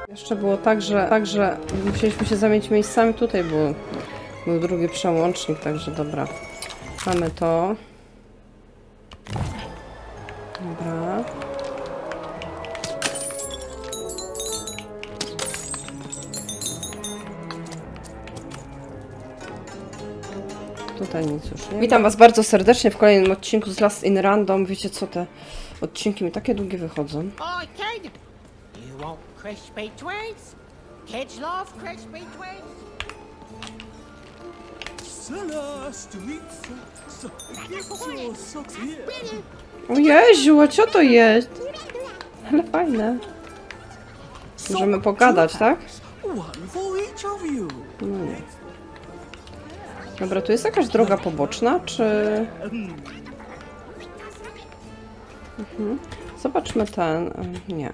Jeszcze było tak, że musieliśmy się zamienić miejscami. Tutaj był drugi przełącznik, także dobra. Mamy to. Dobra. Tutaj nic już nie. Witam Was bardzo serdecznie w kolejnym odcinku z Last in Random. Wiecie co, te odcinki mi takie długie wychodzą. O Jeziu, a co to jest? Ale fajne. Możemy pogadać, tak? No nie. Dobra, tu jest jakaś droga poboczna, czy... Zobaczmy ten... Nie.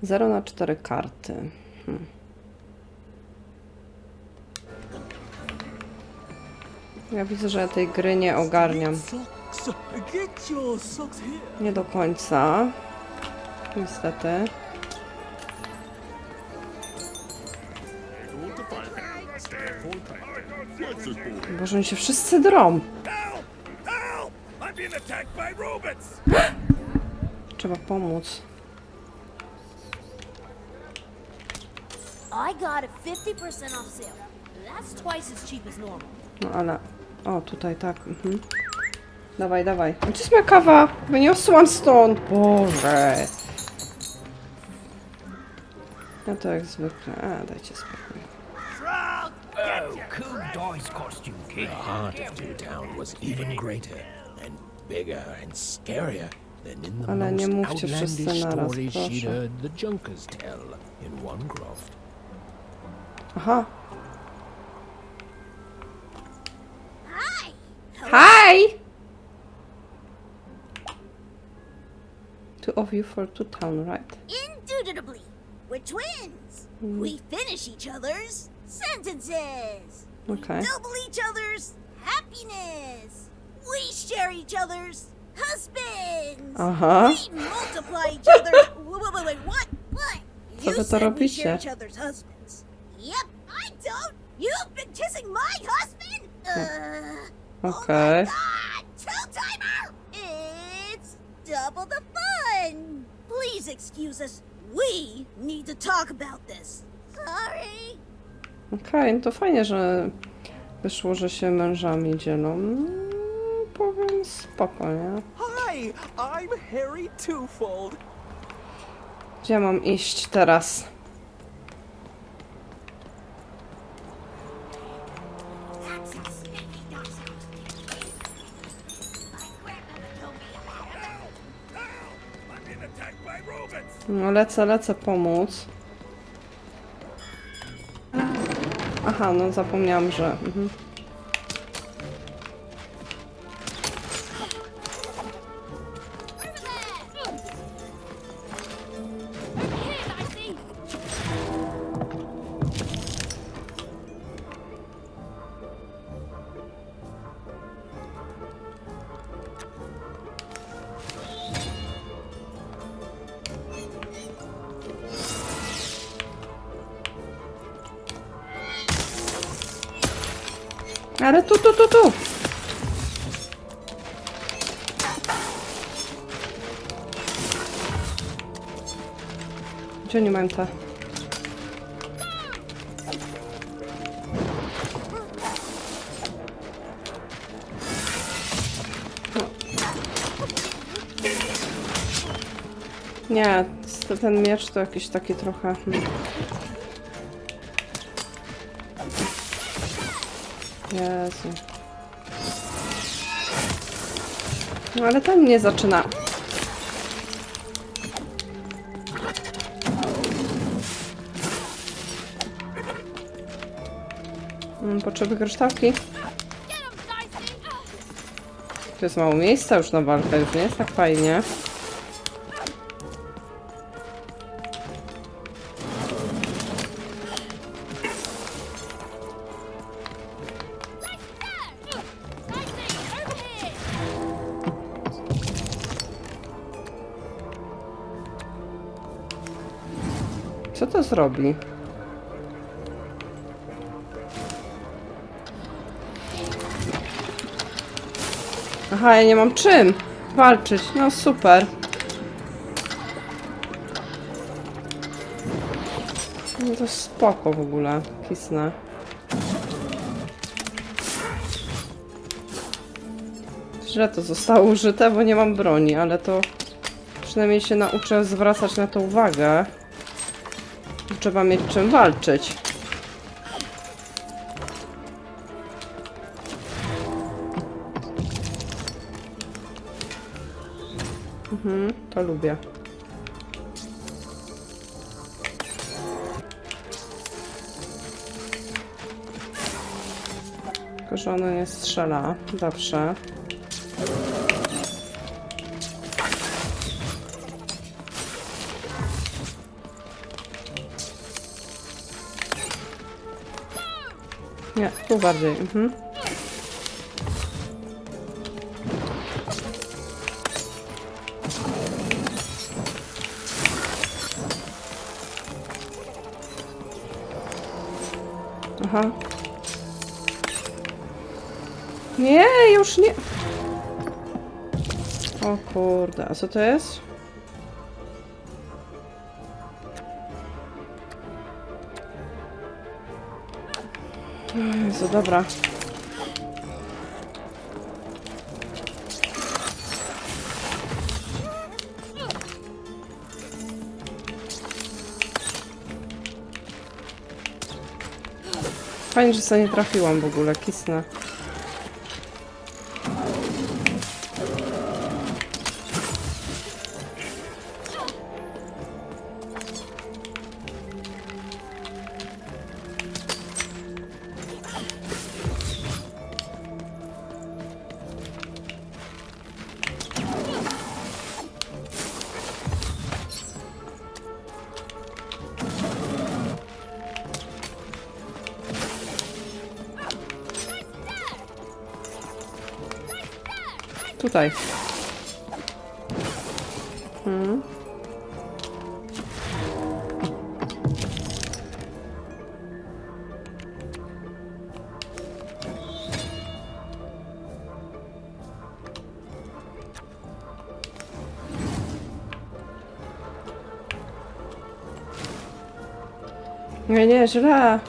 0 na 4 karty. Ja widzę, że ja tej gry nie ogarniam. Nie do końca. Niestety. Boże, oni się wszyscy drą. Trzeba pomóc. No ale... O, tutaj tak. Dawaj. Gdzie jest moja kawa? Wyniosłam stąd. Boże. No to jak zwykle. Dajcie spokój. The heart of Town was even greater and bigger and scarier than in the Ale nie most mówcie wszyscy outlandish naraz, stories she'd proszę. heard the Junkers tell in one croft. Aha. Hi! Two of you for two town, right? Indubitably, we're twins. We finish each other's sentences. Okay. Double each other's happiness. We share each other's husbands. Aha. We multiply each other's... Wait, what? What? Co wy to You said we robicie? share each other's husbands. Yep, I don't. You've been kissing my husband? Okay. Oh my God! Two-timer! It's double the fun. Please excuse us. We need to talk about this. Sorry. Okej, no to fajnie, że wyszło, że się mężami dzielą. Powiem spoko, nie? Hi, I'm Harry Twofold. Gdzie mam iść teraz? No lecę pomóc. Aha, no zapomniałam, że... Ale tu! Gdzie nie mam te? Nie, ten miecz to jakiś taki trochę... Jezu. No ale ten nie zaczyna. Potrzeby kryształki. Tu jest mało miejsca już na walkę, już nie jest tak fajnie. Co to zrobi? Aha, ja nie mam czym walczyć. No super. No to spoko w ogóle. Kisnę. Źle to zostało użyte, bo nie mam broni, ale to przynajmniej się nauczę zwracać na to uwagę. Trzeba mieć czym walczyć. To lubię. Tylko, że ono nie strzela. Dobrze. Nie, tu bardziej. Aha. Nie, już nie. O kurde, a co to jest? Jezu, dobra. Fajnie, że sobie nie trafiłam w ogóle, kisnę. Tutaj. Nie, nie, źle.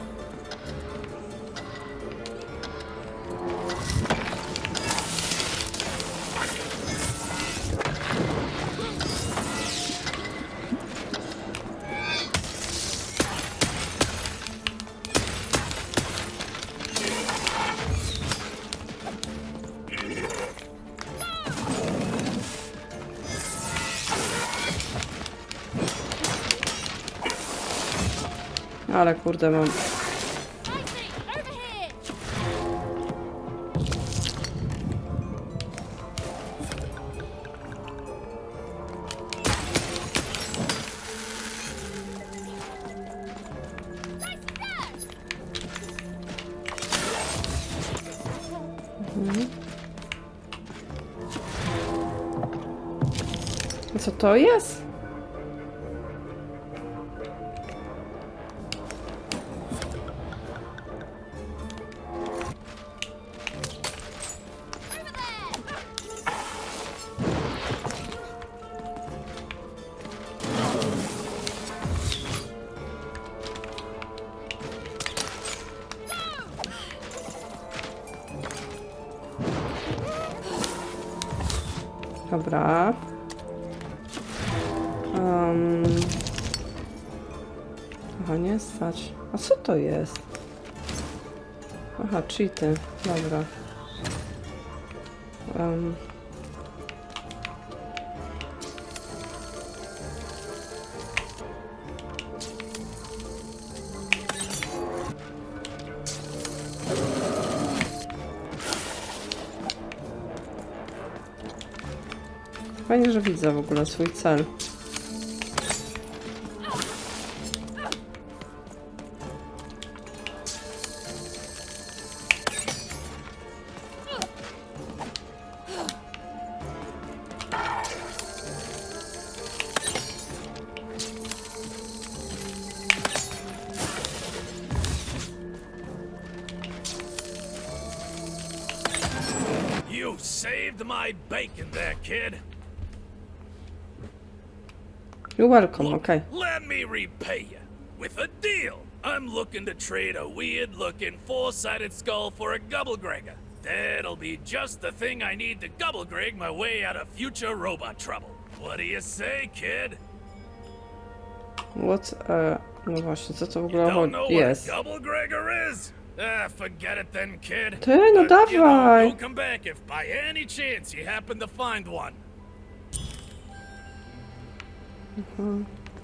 Ale kurde mam. Co to jest? Dobra. Aha, nie stać. A co to jest? Aha, cheaty. Dobra. Fajnie, że widzę w ogóle swój cel. snagged my bacon there, kid. You're welcome, okej. Let me repay you with a deal. I'm looking to trade a weird-looking four-sided skull for a gubblegregger. That'll be just the thing I need to gubblegreg my way out of future robot trouble. What do you say, kid? What, no właśnie, co to w ogóle Don't know what jest? a gubblegregger is? Forget it then, kid. Ty, no But, you know, dawaj! don't come back if by any chance you happen to find one.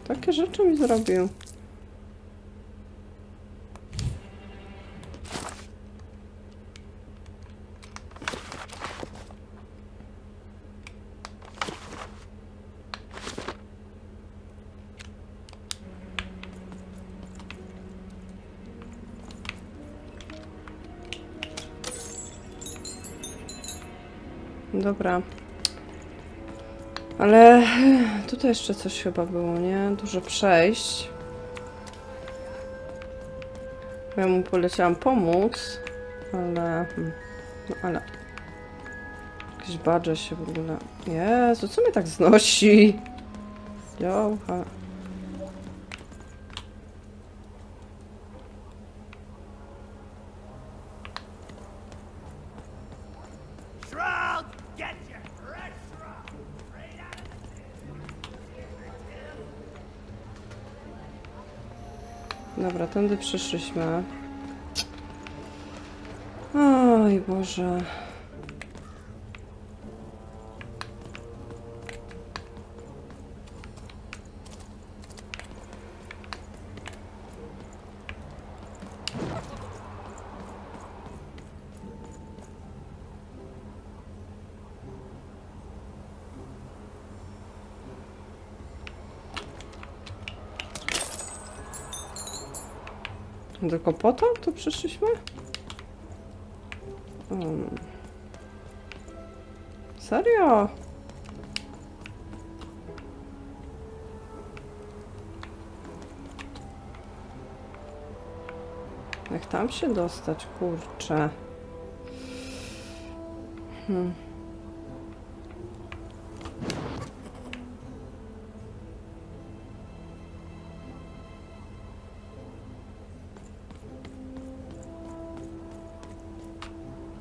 Takie rzeczy mi zrobił. Dobra. Ale tutaj jeszcze coś chyba było, nie? Dużo przejść. Ja mu poleciałam pomóc, ale... No ale... Jakiś badże się w ogóle... Jezu, co mnie tak znosi? Działał, Dobra, tędy przyszliśmy. Oj Boże. Tylko po to tu przyszliśmy? Serio? Jak tam się dostać, kurczę.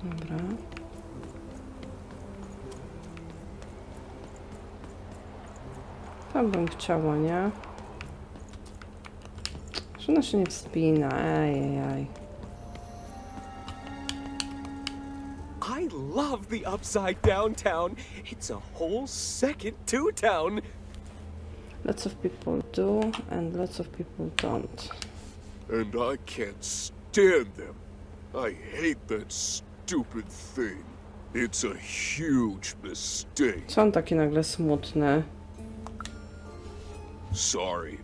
Dobra. Tam bym chciała, nie? Że ona się nie wspina, ej. I love the upside down town. It's a whole second to town. Lots of people do and lots of people don't. And I can't stand them. I hate that stupid thing. It's a huge mistake. Co on taki nagle smutny? Sorry.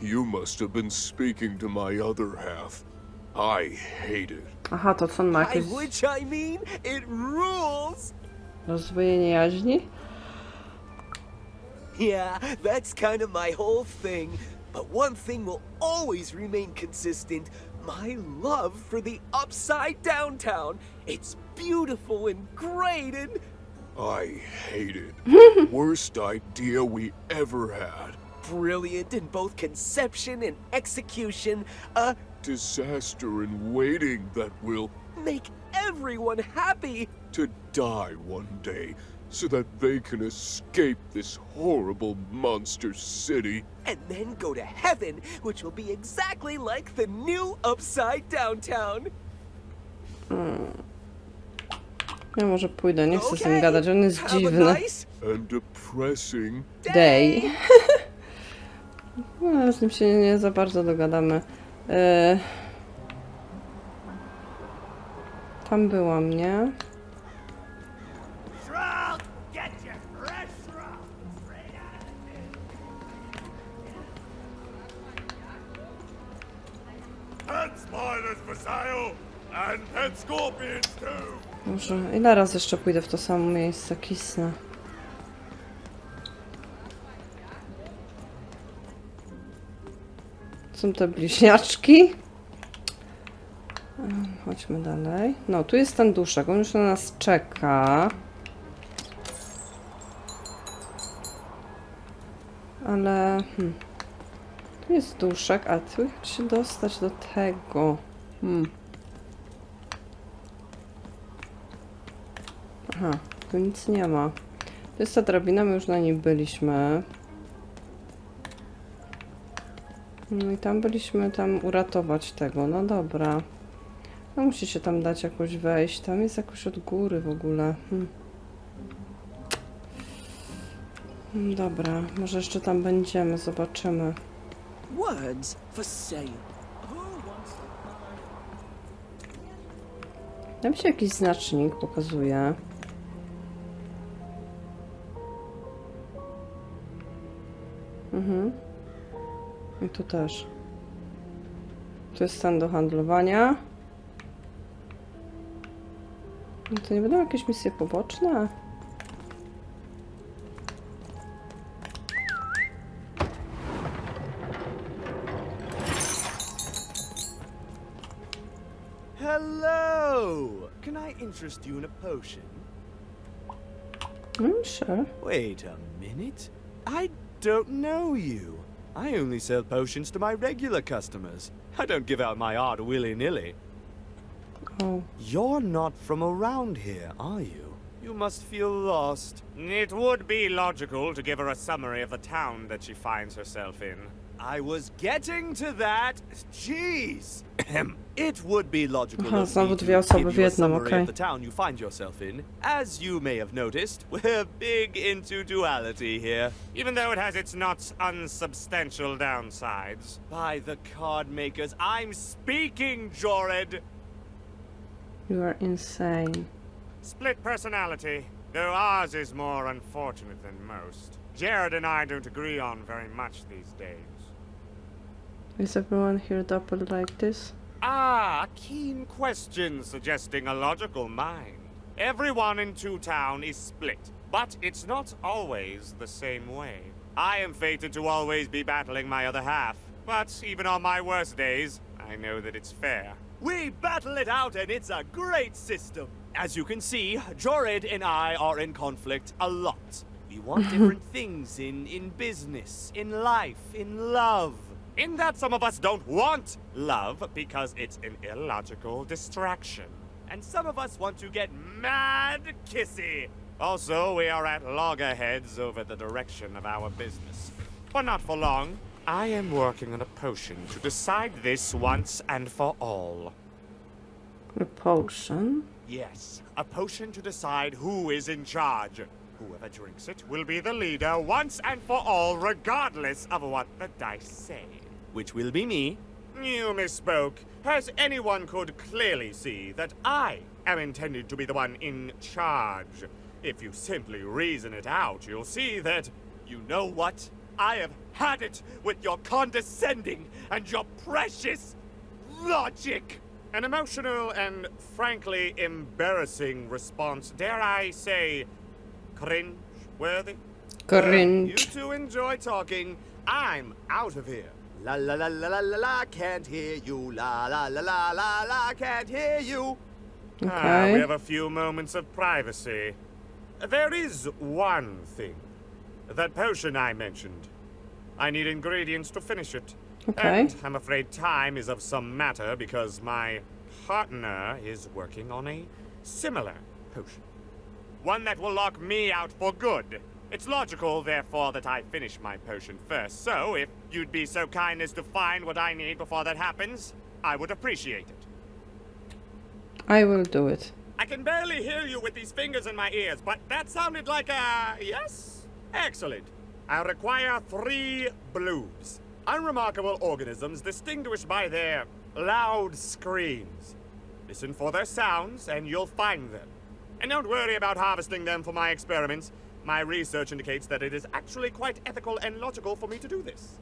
You must have been speaking to my other half. I hate it. Aha, to co on ma By jakieś which I mean, it rules. rozdwojenie jaźni? Yeah, that's kind of my whole thing. But one thing will always remain consistent. My love for the upside down town. It's beautiful and great and... I hate it. Worst idea we ever had. brilliant in both conception and execution. A Disaster in waiting that will make everyone happy. to die one day so that they can escape this horrible monster city. And then go to heaven, which will be exactly like the new upside down town. Ja może pójdę, nie chcę z nim Okay, gadać, on jest have a dziwny. nice And depressing. Day. No, z nim się nie za bardzo dogadamy. Tam byłam, nie? Pet spiders for sale! And pet scorpions too! Może ile razy jeszcze pójdę w to samo miejsce? Kisnę. Są te bliźniaczki. Chodźmy dalej. No, tu jest ten duszek. On już na nas czeka. Tu jest duszek, a tu jak się dostać do tego? Aha, tu nic nie ma. To jest ta drabina, my już na niej byliśmy. No i tam byliśmy, tam uratować tego. No dobra. No musi się tam dać jakoś wejść. Tam jest jakoś od góry w ogóle. Dobra, może jeszcze tam będziemy, zobaczymy. Words for sale. Tam się jakiś znacznik pokazuje. I tu też. Tu jest stan do handlowania. No to nie będą jakieś misje poboczne? Hello! Can I interest you in a potion? Sure. Wait a minute. I don't know you. I only sell potions to my regular customers. I don't give out my art willy-nilly. Oh. You're not from around here, are you? You must feel lost. It would be logical to give her a summary of the town that she finds herself in. I was getting to that. Jeez. It would be logical Aha, of znowu me dwie to osoby give w you a jednym, summary okej. of the town you find yourself in. As you may have noticed, we're big into duality here. Even though it has its not unsubstantial downsides. By the card makers, I'm speaking, Jorid! You are insane. Split personality, though ours is more unfortunate than most. Jared and I don't agree on very much these days. Is everyone here double like this? Ah, a keen question suggesting a logical mind. Everyone in Two Town is split, but it's not always the same way. I am fated to always be battling my other half, but even on my worst days, I know that it's fair. We battle it out and it's a great system. As you can see, Jorid and I are in conflict a lot. We want different things in business, in life, in love. In that some of us don't want love because it's an illogical distraction. And some of us want to get mad kissy. Also, we are at loggerheads over the direction of our business. But not for long. I am working on a potion to decide this once and for all. A potion? Yes, a potion to decide who is in charge. Whoever drinks it will be the leader once and for all, regardless of what the dice say. Which will be me. You misspoke, as anyone could clearly see that I am intended to be the one in charge. If you simply reason it out, you'll see that, You know what? I have had it with your condescending and your precious logic. an emotional and frankly embarrassing response, dare I say, cringe-worthy. You Cringe. two enjoy talking. I'm out of here. La la la la la la la, can't hear you. La la la la la la, can't hear you. We Okay. have a few moments of privacy. There is one thing. That potion I mentioned. I need ingredients to finish it. Okay. And I'm afraid time is of some matter because my partner is working on a similar potion. One that will lock me out for good. It's logical, therefore, that I finish my potion first. So, if you'd be so kind as to find what I need before that happens, I would appreciate it. I will do it. I can barely hear you with these fingers in my ears, but that sounded like a yes? Excellent. I require 3 blues. Unremarkable organisms distinguished by their loud screams. Listen for their sounds, and you'll find them. And don't worry about harvesting them for my experiments. My research indicates that it is actually quite ethical and logical for me to do this.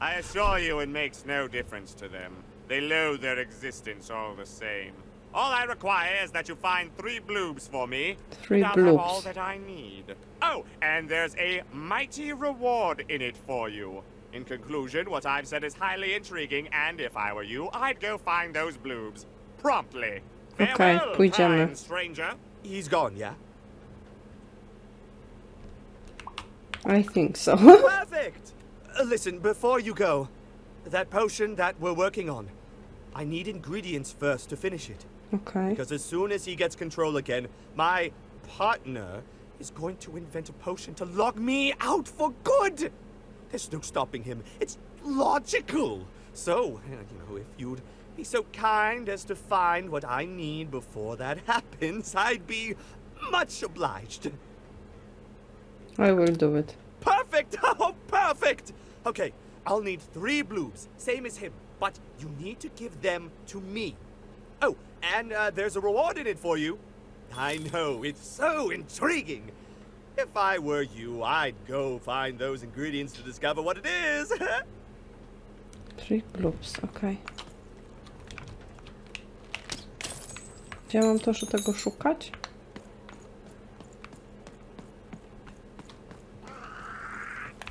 I assure you it makes no difference to them. They loathe their existence all the same. All I require is that you find 3 bloobs for me. 3 and I'll have all bloobs. that I need. Oh, and there's a mighty reward in it for you. In conclusion, what I've said is highly intriguing, and if I were you, I'd go find those bloobs. Promptly. Okej, Farewell, pójdziemy. kind stranger. He's gone, yeah? I think so. Perfect! Listen, before you go, that potion that we're working on, I need ingredients first to finish it. Okay. Because as soon as he gets control again, my partner is going to invent a potion to lock me out for good. There's no stopping him. It's logical. So, if you'd be so kind as to find what I need before that happens, I'd be much obliged. I will do it. Perfect! Oh, perfect! Okay, I'll need 3 blues, same as him, but you need to give them to me. Oh, and there's a reward in it for you. I know, it's so intriguing. If I were you, I'd go find those ingredients to discover what it is. 3 bloops, okej. Gdzie mam też tego szukać?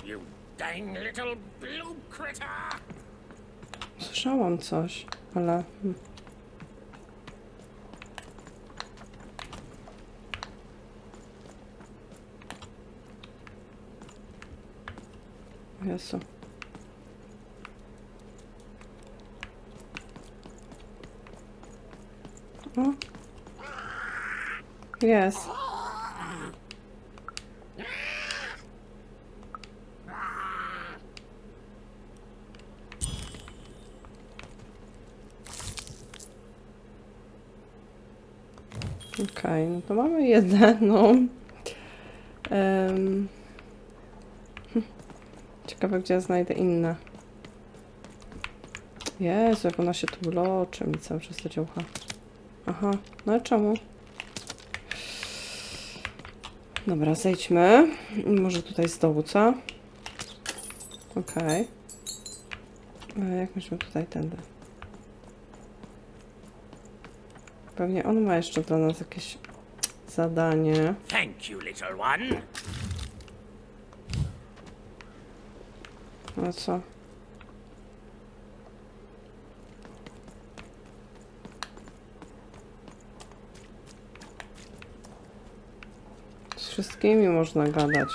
You dang little blue critter! Słyszałam coś, ale... Jezu. O. Jest. Okej, no to mamy jedną. Ciekawe, gdzie ja znajdę inne. Jezu, jak ona się tu loczy mi cały czas ta działka. Aha, no i czemu? Dobra, zejdźmy. Może tutaj z dołu, co? Okej. Jak myśmy tutaj tędy? Pewnie on ma jeszcze dla nas jakieś zadanie. Thank you, little one. No co? Z wszystkimi można gadać.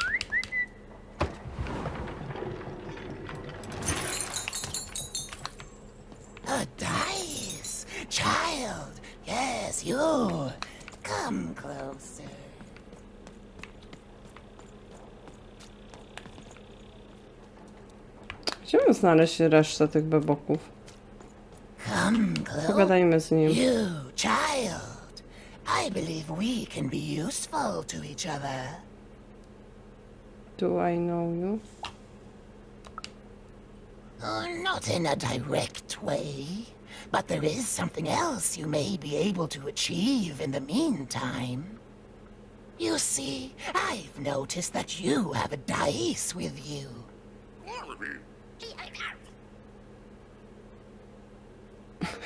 A dice! Child! Yes, you! Come closer. Gdzie mam znaleźć resztę tych beboków? Come closer. Pogadajmy z nim. You, child! I believe we can be useful to each other. Do I know you? Oh, not in a direct way, but there is something else you may be able to achieve in the meantime. You see, I've noticed that you have a dice with you.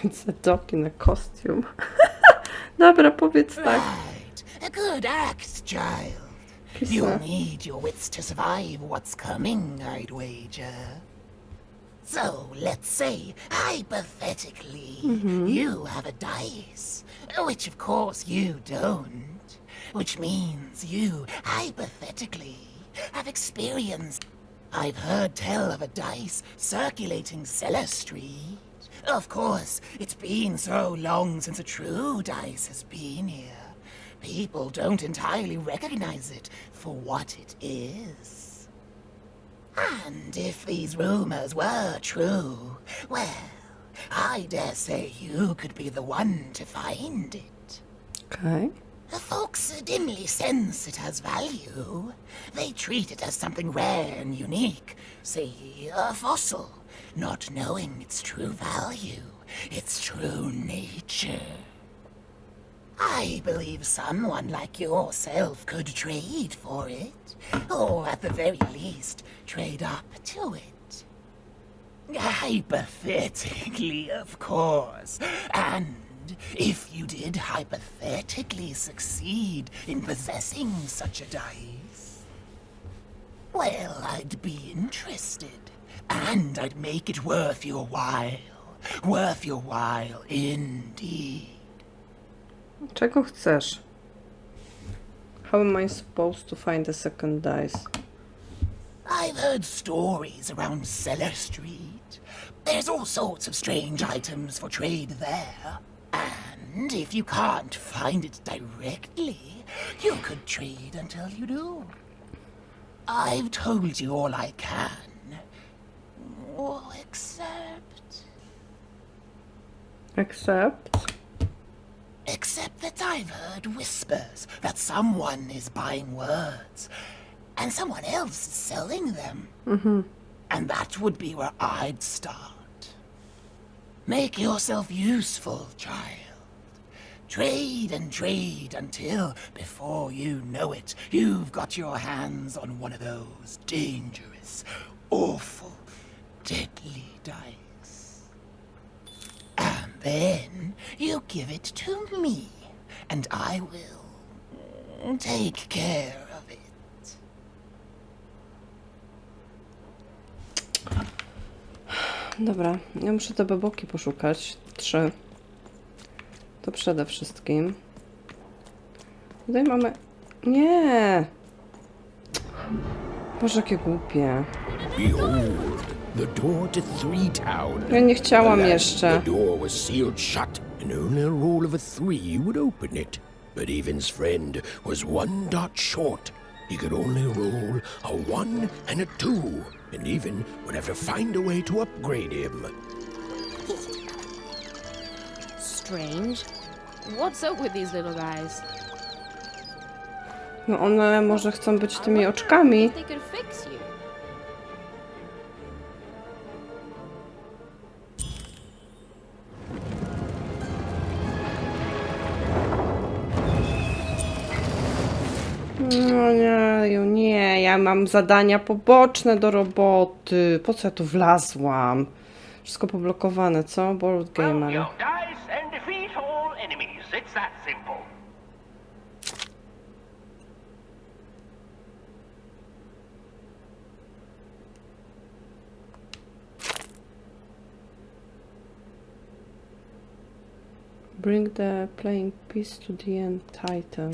It's a dog in a costume. Dobra, powiedz tak. Right. A good act, child. You'll need your wits to survive what's coming, I'd wager. So, let's say, hypothetically, you have a dice, which of course you don't, which means you, hypothetically, have experience. I've heard tell of a dice circulating Cellar Street. Of course, it's been so long since a true dice has been here. People don't entirely recognize it for what it is. And if these rumors were true, well, I dare say you could be the one to find it. Okay. Folks dimly sense it has value. They treat it as something rare and unique, say a fossil, not knowing its true value, its true nature. I believe someone like yourself could trade for it, or at the very least, trade up to it. Hypothetically, of course, and if you did hypothetically succeed in possessing such a dice, well, I'd be interested, and I'd make it worth your while indeed. Czego chcesz? How am I supposed to find a second dice? I've heard stories around Cellar Street. There's all sorts of strange items for trade there. And if you can't find it directly, you could trade until you do. I've told you all I can. Oh, except that I've heard whispers that someone is buying words, and someone else is selling them. And that would be where I'd start. Make yourself useful, child. Trade and trade until, before you know it, you've got your hands on one of those dangerous, awful, deadly dice. And then you give it to me, and I will take care of it. Dobra, ja muszę te beboki poszukać. 3. To przede wszystkim. Tutaj mamy... Nie! Boże, jakie głupie. Behold, the door to Three Town. Ja nie chciałam Alas, jeszcze. The door was sealed shut, and only a roll of a 3 would open it. But Evan's friend was 1 dot short. He could only roll a 1 and a 2, and Evan would have to find a way to upgrade him. Strange. What's up with these little guys? No one może chcą być tymi oczkami. They could fix you. No nie, ja mam zadania poboczne do roboty. Po co ja tu wlazłam? Wszystko poblokowane, co? Board game, ale... dice and defeat all enemies. It's that simple. Bring the playing piece to the end title.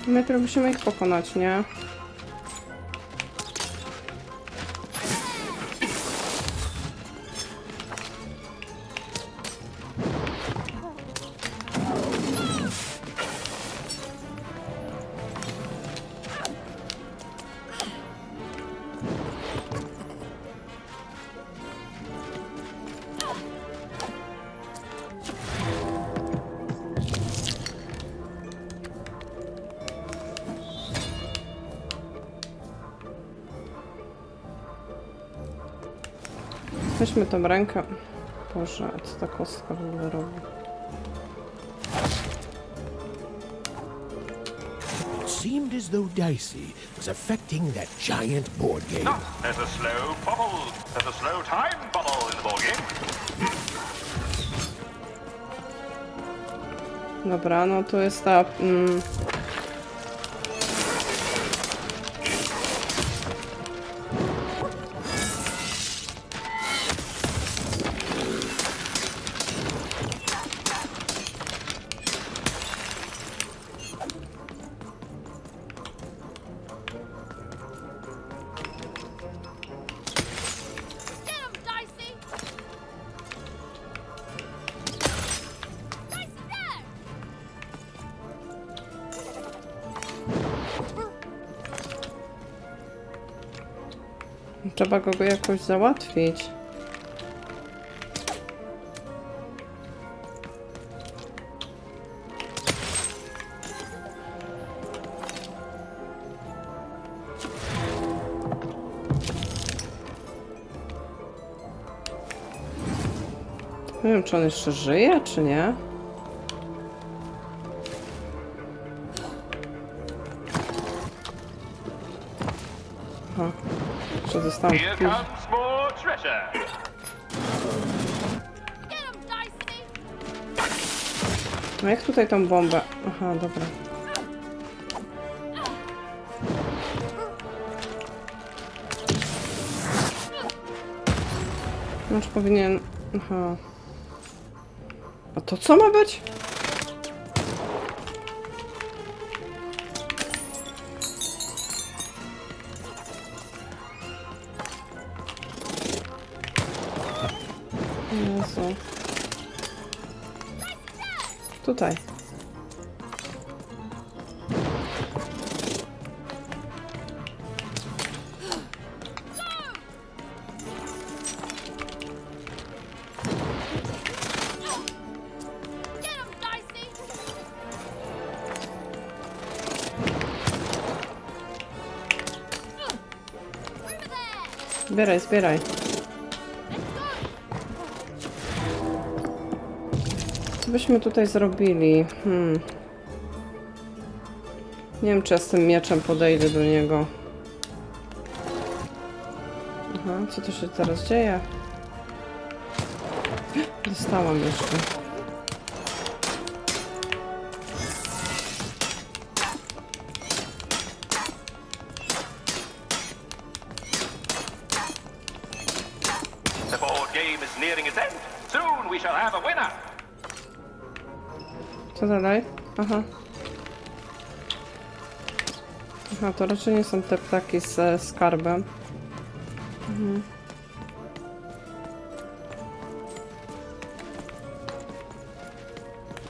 Najpierw musimy ich pokonać, nie? Weźmy tą rękę. Boże, co ta kostka w ogóle robi? It seemed as though Dicey was affecting that giant board game. No, there's a slow bubble. There's a slow time bubble in the ball game. Dobra, no to jest ta... Trzeba go jakoś załatwić. Nie wiem, czy on jeszcze żyje, czy nie. Aha. Jeszcze dostałam. Here comes more treasure. No jak tutaj tą bombę? Aha, dobra. Już powinien... Aha. A to co ma być? Jezu. Tutaj. Zbieraj, zbieraj. Co byśmy tutaj zrobili? Nie wiem, czy ja z tym mieczem podejdę do niego. Aha, co tu się teraz dzieje? Dostałam jeszcze. The board game is nearing its end. Soon we shall have a winner. Co dalej? Aha. Aha, to raczej nie są te ptaki z skarbem. Mhm.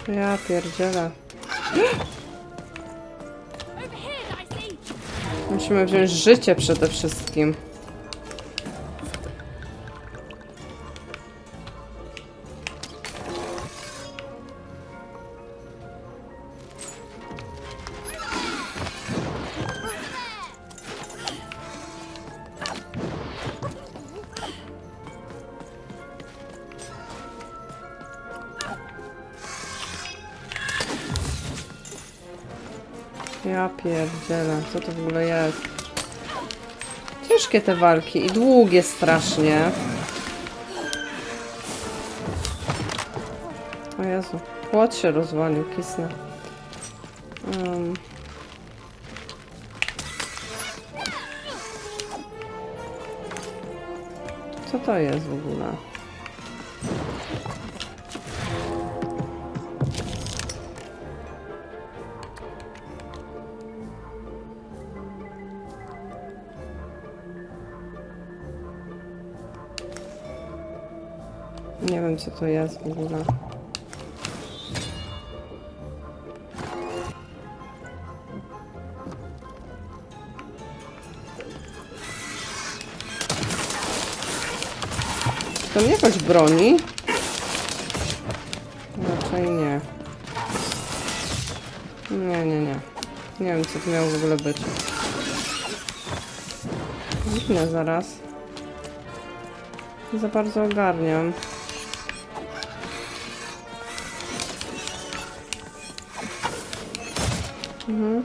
Ja pierdzielę. Musimy wziąć życie przede wszystkim. Ja pierdzielę, co to w ogóle jest? Ciężkie te walki i długie strasznie. O Jezu, płot się rozwalił, kisnę. Co to jest w ogóle? Nie wiem, co to jest w ogóle. To mnie jakoś broni? Raczej nie. Nie. Nie wiem, co to miało w ogóle być. Dziwne zaraz. Nie za bardzo ogarniam. Mhm.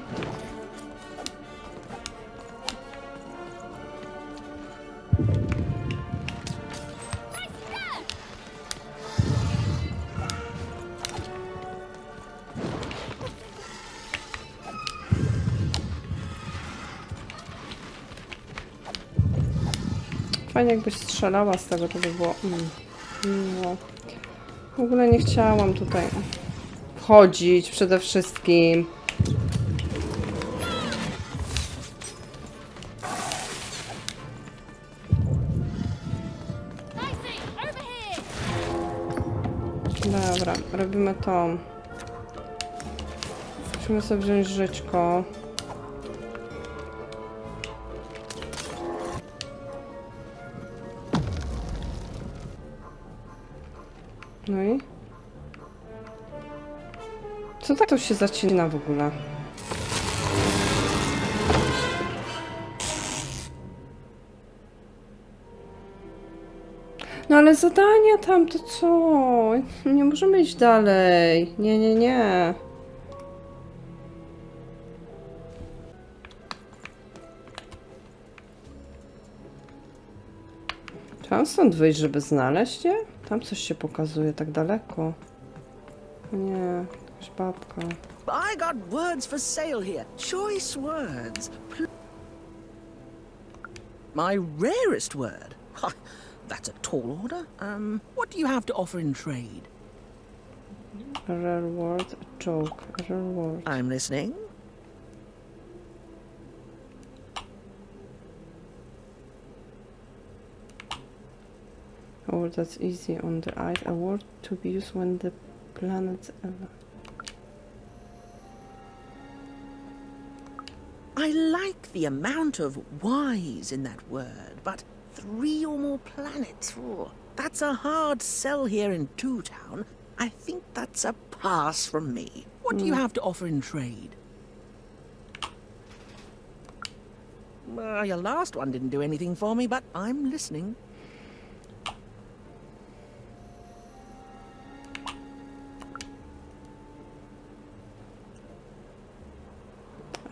Fajnie jakbyś strzelała z tego, to by było... No. W ogóle nie chciałam tutaj wchodzić przede wszystkim. Dobra, robimy to. Musimy sobie wziąć żyćko. No i? Co tak to się zacina w ogóle? No ale zadania tam to co? Nie możemy iść dalej. Nie, nie, nie. Trzeba stąd wyjść, żeby znaleźć je? Tam coś się pokazuje tak daleko. Nie, jakaś babka. I got words for sale here. Choice words. My rarest word. Ha, that's a tall order. What do you have to offer in trade? A rare word, a joke, a rare word. I'm listening. A word that's easy on the eyes. A word to be used when the planets align. I like the amount of Y's in that word, but 3 or more planets. Oh, that's a hard sell here in Two Town. I think that's a pass from me. What do you have to offer in trade? Well, your last one didn't do anything for me, but I'm listening.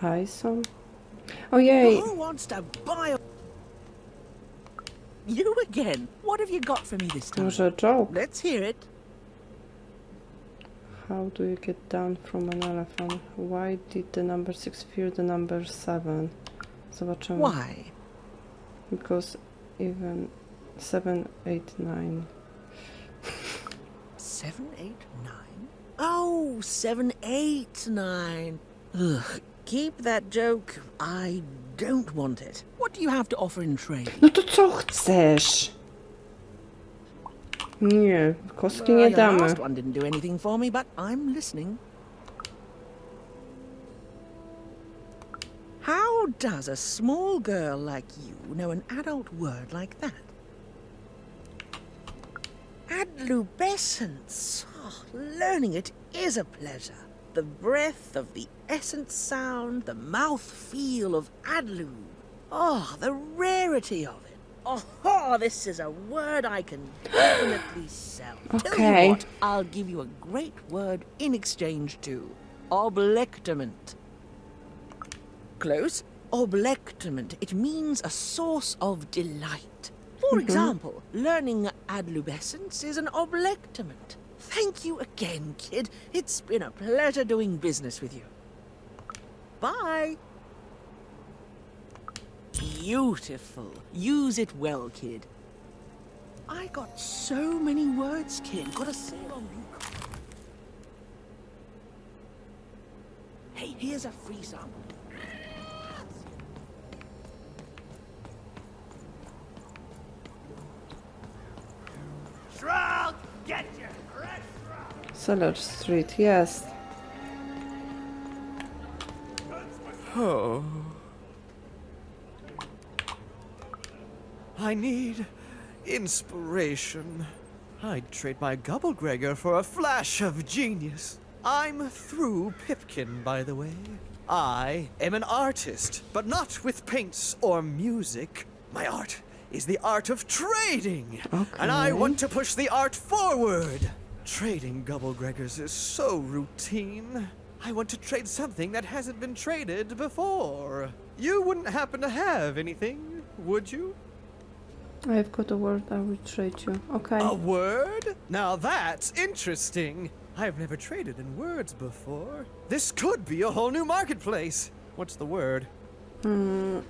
Ison. Ojej. Who wants to buy a... You again. What have you got for me this time? Może joke? Let's hear it. How do you get down from an elephant? Why did the number 6 fear the number 7? Zobaczymy. Why? Because even 7, 8, 9. 7, 8, 9? Oh, 7, 8, 9. Ugh. Keep that joke. I don't want it. What do you have to offer in trade? No to co chcesz? Nie, kostki nie Well, your damy. last one didn't do anything for me, but I'm listening. How does a small girl like you know an adult word like that? Adlubescence. Oh, learning it is a pleasure. The breath of the essence sound, the mouth feel of adlub. Oh, the rarity of it. Oh, this is a word I can definitely sell. Tell Okay. you what, I'll give you a great word in exchange too. Oblectament. Close. Oblectament. It means a source of delight. For example, learning adlubescence is an oblectament. Thank you again, kid. It's been a pleasure doing business with you. Bye. Beautiful. Use it well, kid. I got so many words, kid. Got a sale on you. Hey, here's a free sample. Shroud, get you! Cellar Street, jest. Oh. I need inspiration. I'd trade my Gubblegregor for a flash of genius. I'm through Pipkin, by the way. I am an artist, but not with paints or music. My art is the art of trading. And I want to push the art forward. Trading Gubblegregors is so routine. I want to trade something that hasn't been traded before. You wouldn't happen to have anything, would you? I've got a word I will trade you. Okay. A word? Now that's interesting. I've never traded in words before. This could be a whole new marketplace. What's the word? Nie.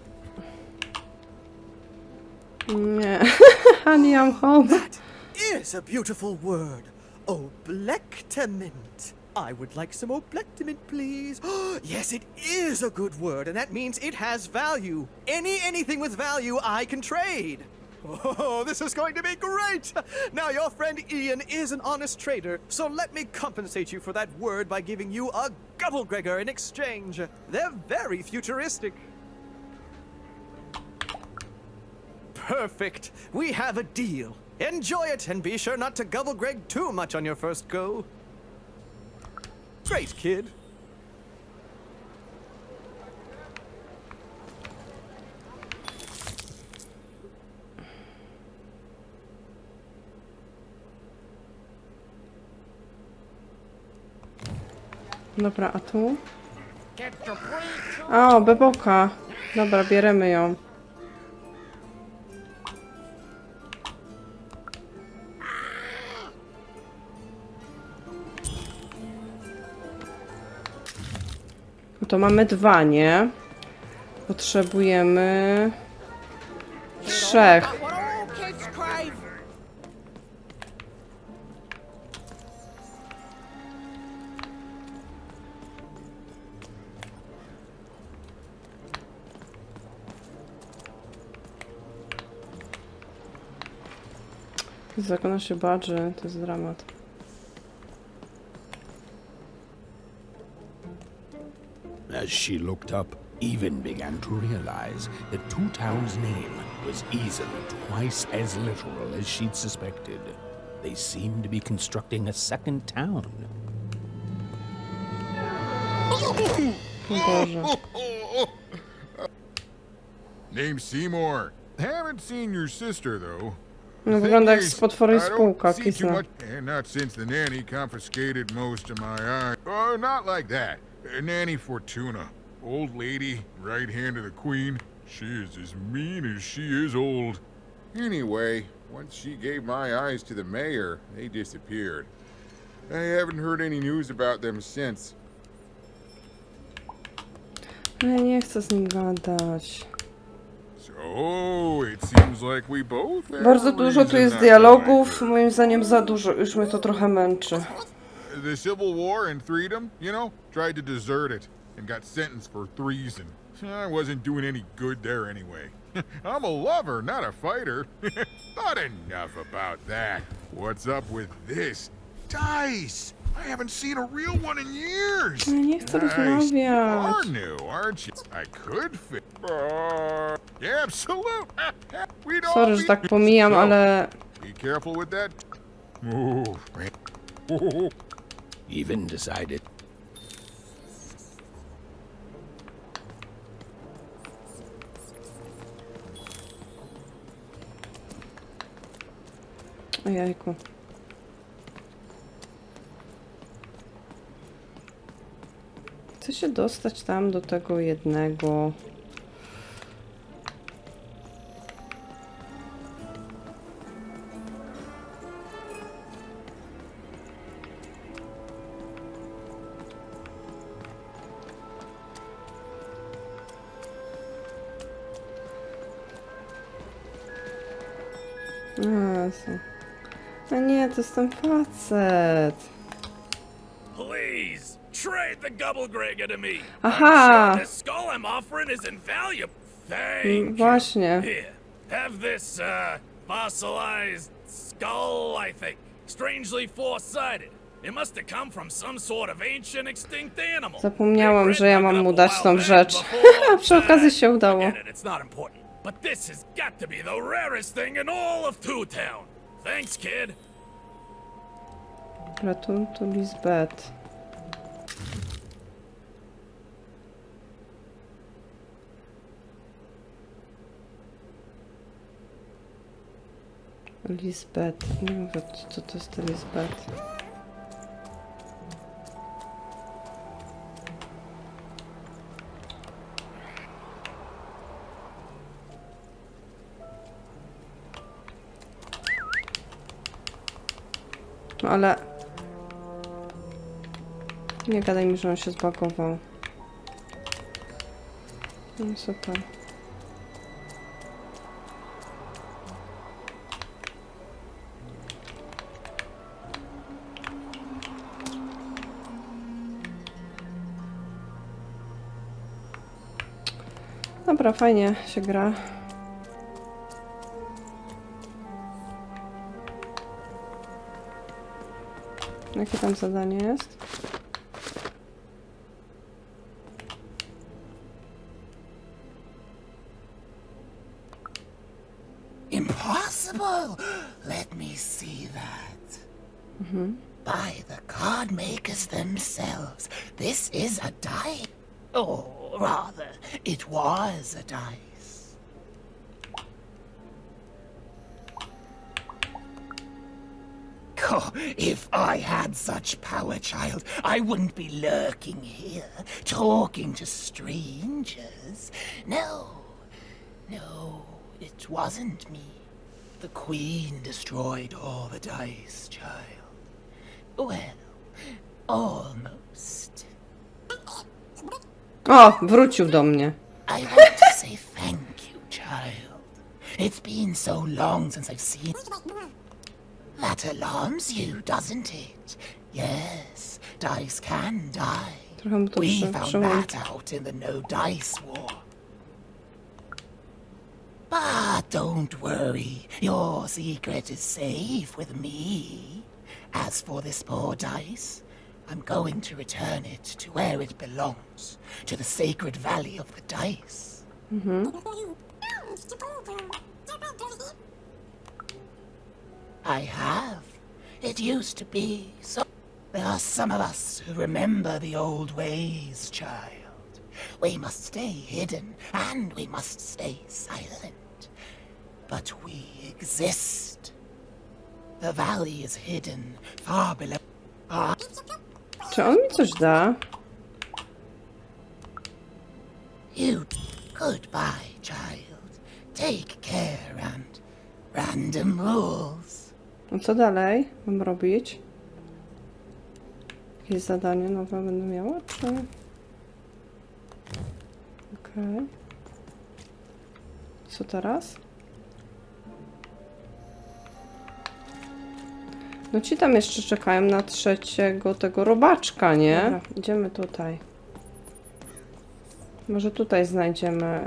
Honey, I'm home. That is a beautiful word. Oblectament. I would like some oblectament, please. Yes, it is a good word, and that means it has value. Anything with value I can trade. Oh, this is going to be great! Now, your friend Ian is an honest trader, so let me compensate you for that word by giving you a Gubblegregor in exchange. They're very futuristic. Perfect. We have a deal. Enjoy it, and be sure not to Gubblegreg too much on your first go. Great, kid. Dobra, a tu? O, beboka. Dobra, bierzemy ją. No to mamy 2, nie? Potrzebujemy 3. Zakona się badży, to jest dramat. As she looked up, Even began to realize that Two Town's name was easily twice as literal as she'd suspected. They seemed to be constructing a second town. Boże. Name's Seymour. Haven't seen your sister, though. No wygląda jak z potworej spółka, see too kisna. much, and not since the nanny confiscated most of my eyes. Oh, not like that. Nanny Fortuna. Old lady, right hand of the queen. She is as mean as she is old. Anyway, once she gave my eyes to the mayor, they disappeared. I haven't heard any news about them since. Ja nie chcę z nim gadać. So, it seems like we both have Bardzo a dużo tu reason jest not to dialogów, like her. moim zdaniem za dużo, już mnie to trochę męczy. The Civil War and freedom, you know, tried to desert it and got sentenced for treason. I wasn't doing any good there anyway. I'm a lover, not a fighter. Not enough about that. What's up with this? Dice! I haven't seen a real one in years. Ja nie chcę Nice. rozmawiać. Are new, aren't you? I could fit. Yeah, absolute. We'd all Sorry, że be- tak pomijam, So, ale be careful with that. Move, man. Even decided. Ojejku. Chcę się dostać tam do tego jednego. Jezu. No nie, to jest ten facet. Please, trade the Gubblegregger to me. Aha! I'm sure this skull I'm offering is invaluable. Thank you. Właśnie. Here, have this, fossilized skull, I think. Strangely four-sided. It must have come from some sort of ancient extinct animal. Zapomniałam, że ja mam mu dać tą rzecz. A przy okazji się udało. Forget it, it's not important. But this has got to be the rarest thing in all of Two Town. Thanks, kid. Return to Lisbeth. Lisbeth. Nie mówię, co to jest ta Lisbeth. No ale... Nie gadaj mi, że on się zbagował. No super. Dobra, fajnie się gra. Jakie tam zadanie jest? Impossible! Let me see that. By the card makers themselves, this is a die. Or rather, it was a dice. Oh, if I had such power, child, I wouldn't be lurking here, talking to strangers. No, it wasn't me. The Queen destroyed all the dice, child. Well, almost. O, wrócił do mnie. I want to say thank you, child. It's been so long since I've seen... That alarms you, doesn't it? Yes, dice can die. Trochę mu to We found przełączy. that out in the no dice war. But don't worry, your secret is safe with me. As for this poor dice, I'm going to return it to where it belongs, to the sacred valley of the dice. I have. It used to be so. There are some of us who remember the old ways, child. We must stay hidden and we must stay silent. But we exist. The valley is hidden far below. Czy on mi coś da? You. Goodbye, child. Take care and random rules. No co dalej mam robić? Jakieś zadanie nowe będę miała, czy... Okej. Co teraz? No ci tam jeszcze czekają na trzeciego tego robaczka, nie? Dobra, idziemy tutaj. Może tutaj znajdziemy...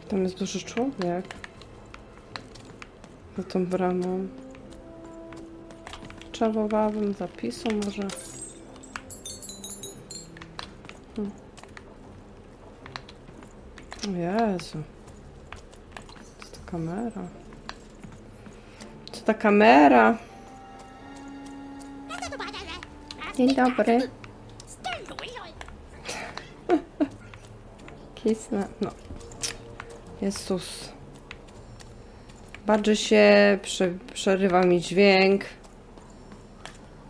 Tam jest duży człowiek. Za tą bramą. Czarowałabym zapisu może. O Jezu. Co ta kamera? Co ta kamera? Dzień dobry. Kisnę. No. Jezus. Badży się, przerywa mi dźwięk.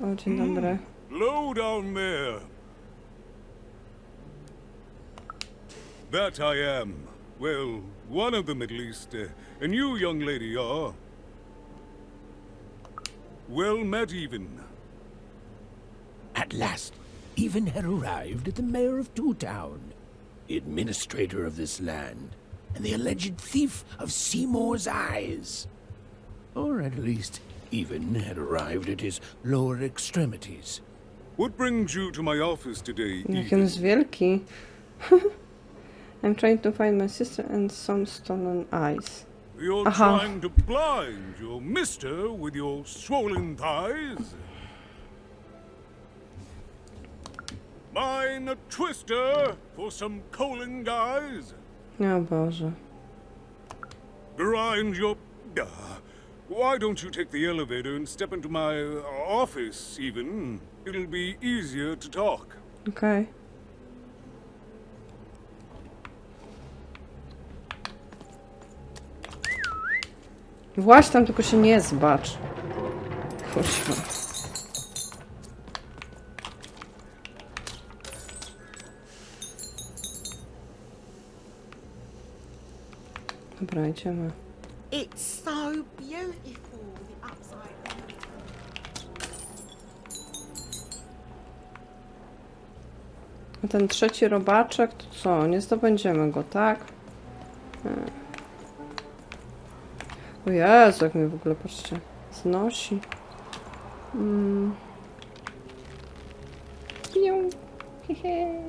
O, dzień dobry. Low down there. That I am. Well, one of them at least. And you, young lady, are... Well met, Even. At last, Even had arrived at the mayor of Two Town, the administrator of this land, and the alleged thief of Seymour's eyes. Or at least, Even had arrived at his lower extremities. What brings you to my office today, Jak on jest Even? wielki. I'm trying to find my sister and some stolen eyes. You're Aha. trying to blind your mister with your swollen thighs? Mine a twister for some colon guys? O Boże. Grind your... why don't you take the elevator and step into my office, Even? It'll be easier to talk. Okej. Właśnie tam, tylko się nie zbacz. Kurwa. Dobra, idziemy. It's so beautiful, the upside down. A ten trzeci robaczek, to co? Nie zdobędziemy go, tak? O Jezu, jak mnie w ogóle, patrzcie, znosi. Piu. Hehe.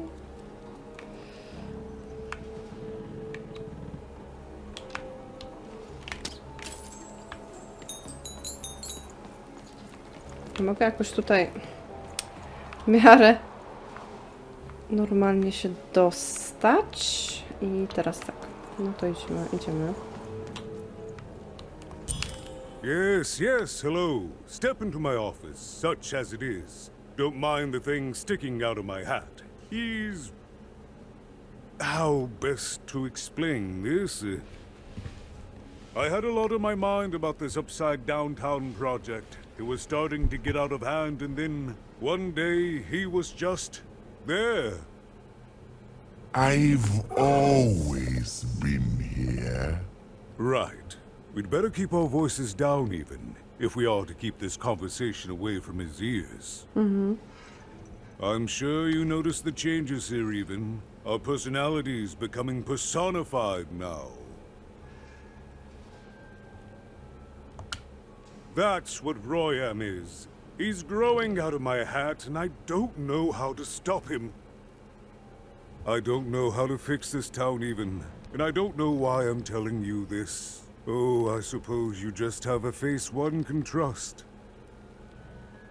Mogę jakoś tutaj w miarę normalnie się dostać. I teraz tak. No to idziemy. Yes, yes, hello. Step into my office, such as it is. Don't mind the thing sticking out of my hat. He's... How best to explain this? I had a lot on my mind about this upside downtown project. It was starting to get out of hand, and then one day he was just there. I've always been here. Right. We'd better keep our voices down even, if we are to keep this conversation away from his ears. I'm sure you noticed the changes here even. Our personalities becoming personified now. That's what Royam is. He's growing out of my hat, and I don't know how to stop him. I don't know how to fix this town even, and I don't know why I'm telling you this. Oh, I suppose you just have a face one can trust.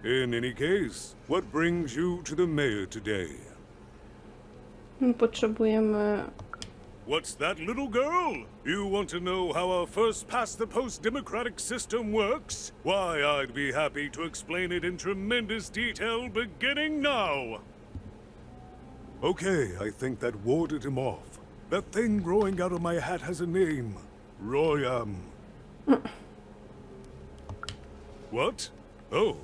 In any case, what brings you to the mayor today? Potrzebujemy... What's that, little girl? You want to know how our first-past-the-post democratic system works? Why, I'd be happy to explain it in tremendous detail beginning now. Okay, I think that warded him off. That thing growing out of my hat has a name. Royam. What? Oh,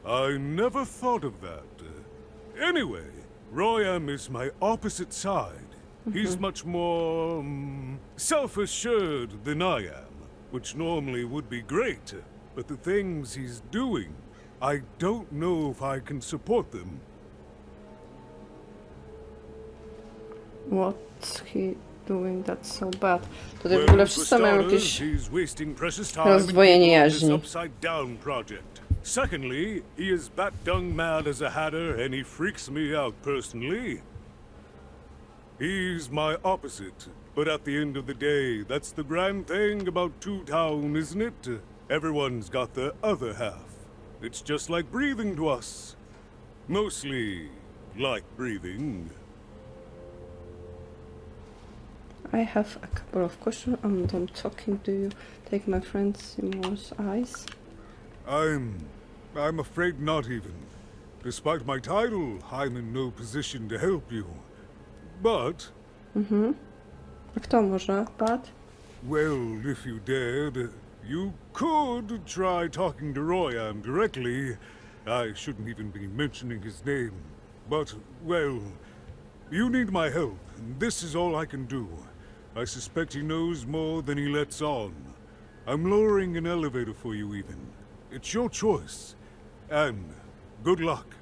I never thought of that. Anyway, Royam is my opposite side. He's much more self-assured than I am, which normally would be great. But the things he's doing, I don't know if I can support them. What's he doing that's so bad? Tutaj w ogóle wszyscy mają jakieś rozdwojenie jaźni. Secondly, he is bat-dung mad as a hatter, and he freaks me out personally. He's my opposite, but at the end of the day, that's the grand thing about Two Town, isn't it? Everyone's got the other half. It's just like breathing to us. Mostly like breathing. I have a couple of questions. I'm done talking. Do you take my friend Seymour's eyes? I'm afraid not even. Despite my title, I'm in no position to help you. But... A kto może? But? Well, if you dared, you could try talking to Royam directly. I shouldn't even be mentioning his name. But, well, you need my help, and this is all I can do. I suspect he knows more than he lets on. I'm lowering an elevator for you even. It's your choice. And good luck.